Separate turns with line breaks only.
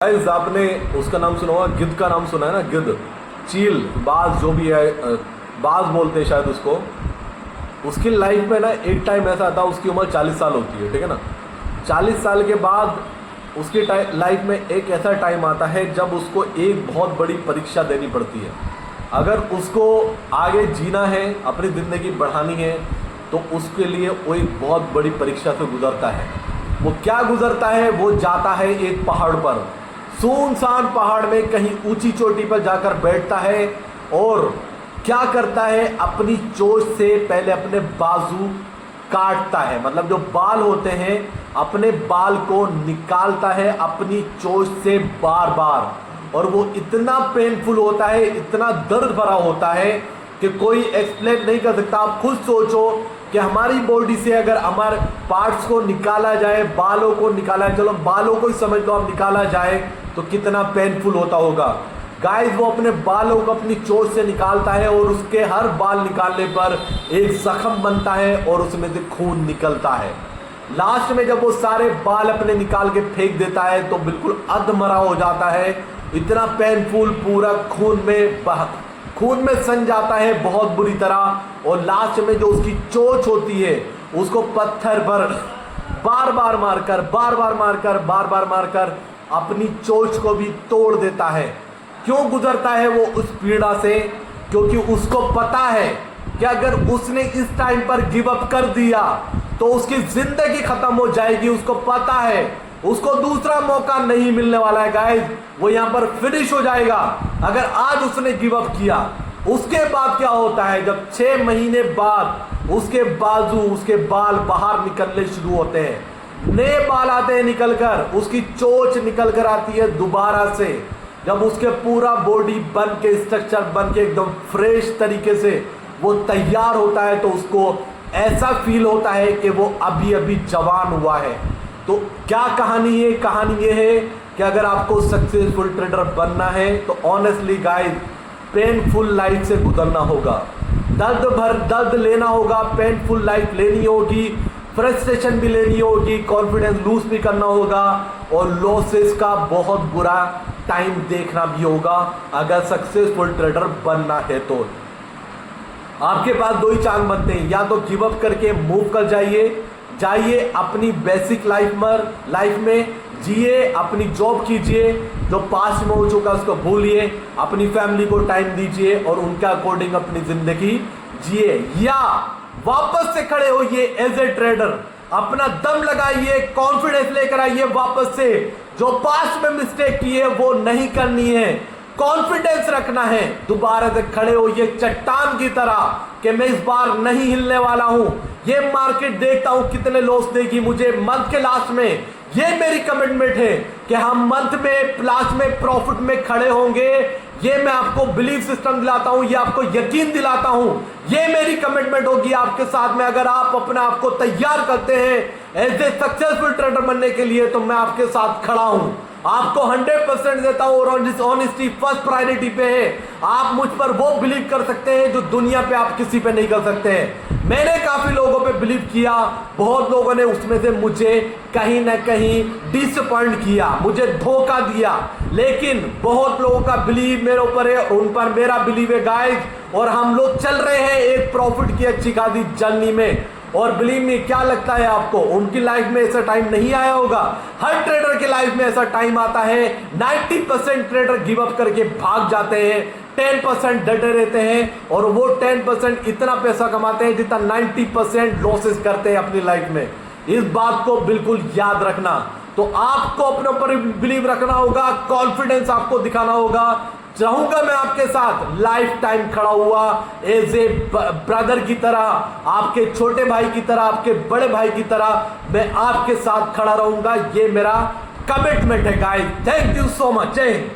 Guys आपने उसका नाम सुना होगा, गिद्ध का नाम सुना है ना, गिद्ध, चील, बाज, जो भी है, बाज बोलते हैं शायद उसको। उसकी लाइफ में ना एक टाइम ऐसा आता है, उसकी उम्र 40 साल होती है, ठीक है ना। 40 साल के बाद उसकी लाइफ में एक ऐसा टाइम आता है जब उसको एक बहुत बड़ी परीक्षा देनी पड़ती है। अगर उसको आगे जीना है, अपनी ज़िंदगी बढ़ानी है, तो उसके लिए वो एक बहुत बड़ी परीक्षा से गुजरता है। वो क्या गुजरता है? वो जाता है एक पहाड़ पर, सुनसान पहाड़ में कहीं ऊंची चोटी पर जाकर बैठता है और क्या करता है, अपनी चोंच से पहले अपने बाजू काटता है, मतलब जो बाल होते हैं अपने बाल को निकालता है अपनी चोंच से बार बार। और वो इतना पेनफुल होता है, इतना दर्द भरा होता है कि कोई एक्सप्लेन नहीं कर सकता। आप खुद सोचो कि हमारी बॉडी से अगर हमारे पार्ट्स को निकाला जाए, बालों को निकाला, चलो बालों को ही समझ लो, अब निकाला जाए तो कितना पेनफुल होता होगा। गाइस वो अपने बालों को अपनी चोंच से निकालता है और उसके हर बाल निकालने पर एक जख्म बनता है और उसमें से खून निकलता है। लास्ट में जब वो सारे बाल अपने निकाल के फेंक देता है तो बिल्कुल अधमरा हो जाता है, इतना पेनफुल, पूरा खून में सन जाता है बहुत बुरी तरह। और लास्ट में जो उसकी चोंच होती है उसको पत्थर पर बार बार मारकर अपनी चोंच को भी तोड़ देता है। क्यों गुजरता है वो उस पीड़ा से? क्योंकि उसको पता है कि अगर उसने इस टाइम पर गिव अप कर दिया तो उसकी जिंदगी खत्म हो जाएगी। उसको पता है उसको दूसरा मौका नहीं मिलने वाला है। गाइस वो यहां पर फिनिश हो जाएगा अगर आज उसने गिव अप किया। उसके बाद क्या होता है, जब 6 महीने बाद उसके बाजू, उसके बाल बाहर निकलने शुरू होते हैं, नए बाल आते हैं निकलकर, उसकी चोंच निकल कर आती है दोबारा से। जब उसके पूरा बॉडी बन के, स्ट्रक्चर बन के एकदम फ्रेश तरीके से वो तैयार होता है तो उसको ऐसा फील होता है कि वो अभी अभी जवान हुआ है। तो क्या कहानी है? कहानी ये है कि अगर आपको सक्सेसफुल ट्रेडर बनना है तो ऑनेस्टली गाइस पेनफुल लाइफ से गुजरना होगा, दर्द लेना होगा, पेनफुल लाइफ लेनी होगी, फ्रस्ट्रेशन भी लेनी होगी, कॉन्फिडेंस लूज भी करना होगा और लॉसेस का बहुत बुरा टाइम देखना भी होगा अगर सक्सेसफुल ट्रेडर बनना है। तो आपके पास दो ही चांस बनते हैं, या तो गिव अप करके मूव कर जाइए अपनी बेसिक लाइफ में जिए, अपनी जॉब कीजिए, जो पास्ट में हो चुका उसको भूलिए, अपनी फैमिली को टाइम दीजिए और उनके अकॉर्डिंग अपनी जिंदगी जिए, या वापस से खड़े होइए एज ए ट्रेडर, अपना दम लगाइए, कॉन्फिडेंस लेकर आइए वापस से। जो पास्ट में मिस्टेक की है वो नहीं करनी है, कॉन्फिडेंस रखना है, दोबारा से खड़े होइए चट्टान की तरह कि मैं इस बार नहीं हिलने वाला हूं। ये मार्केट देखता हूं कितने लॉस देगी मुझे मंथ के लास्ट में, ये मेरी कमिटमेंट है कि हम मंथ में लास्ट में प्रॉफिट में खड़े होंगे। ये मैं आपको बिलीफ सिस्टम दिलाता हूं, ये आपको यकीन दिलाता हूं, ये मेरी कमिटमेंट होगी आपके साथ में। अगर आप अपने आप को तैयार करते हैं एज ए सक्सेसफुल ट्रेडर बनने के लिए तो मैं आपके साथ खड़ा हूं, आपको 100% देता हूं और ऑनेस्टी फर्स्ट प्रायोरिटी पे है। आप मुझ पर वो बिलीव कर सकते हैं जो दुनिया पे आप किसी पे नहीं कर सकते हैं। मैंने काफी लोगों पे बिलीव किया, बहुत लोगों ने उसमें से मुझे कहीं ना कहीं डिसअपॉइंट किया, मुझे धोखा दिया, लेकिन बहुत लोगों का बिलीव मेरे ऊपर है और उन पर मेरा बिलीव है गाइस। और हम लोग चल रहे हैं एक प्रॉफिट की अच्छी खासी जर्नी में। और बिलीव मी, क्या लगता है आपको उनकी लाइफ में ऐसा टाइम नहीं आया होगा? हर ट्रेडर की लाइफ में ऐसा टाइम आता है। 90% ट्रेडर गिव अप करके भाग जाते हैं, 10% डटे रहते हैं और वो 10% इतना पैसा कमाते हैं जितना 90% लॉसेस करते हैं अपनी लाइफ में। इस बात को बिल्कुल याद रखना। तो आपको अपने ऊपर बिलीव रखना होगा, कॉन्फिडेंस आपको दिखाना होगा। चाहूंगा मैं आपके साथ लाइफ टाइम खड़ा हुआ एज ए ब्रदर की तरह, आपके छोटे भाई की तरह, आपके बड़े भाई की तरह मैं आपके साथ खड़ा रहूंगा। ये मेरा कमिटमेंट है guys. Thank you so much. जय हिंद।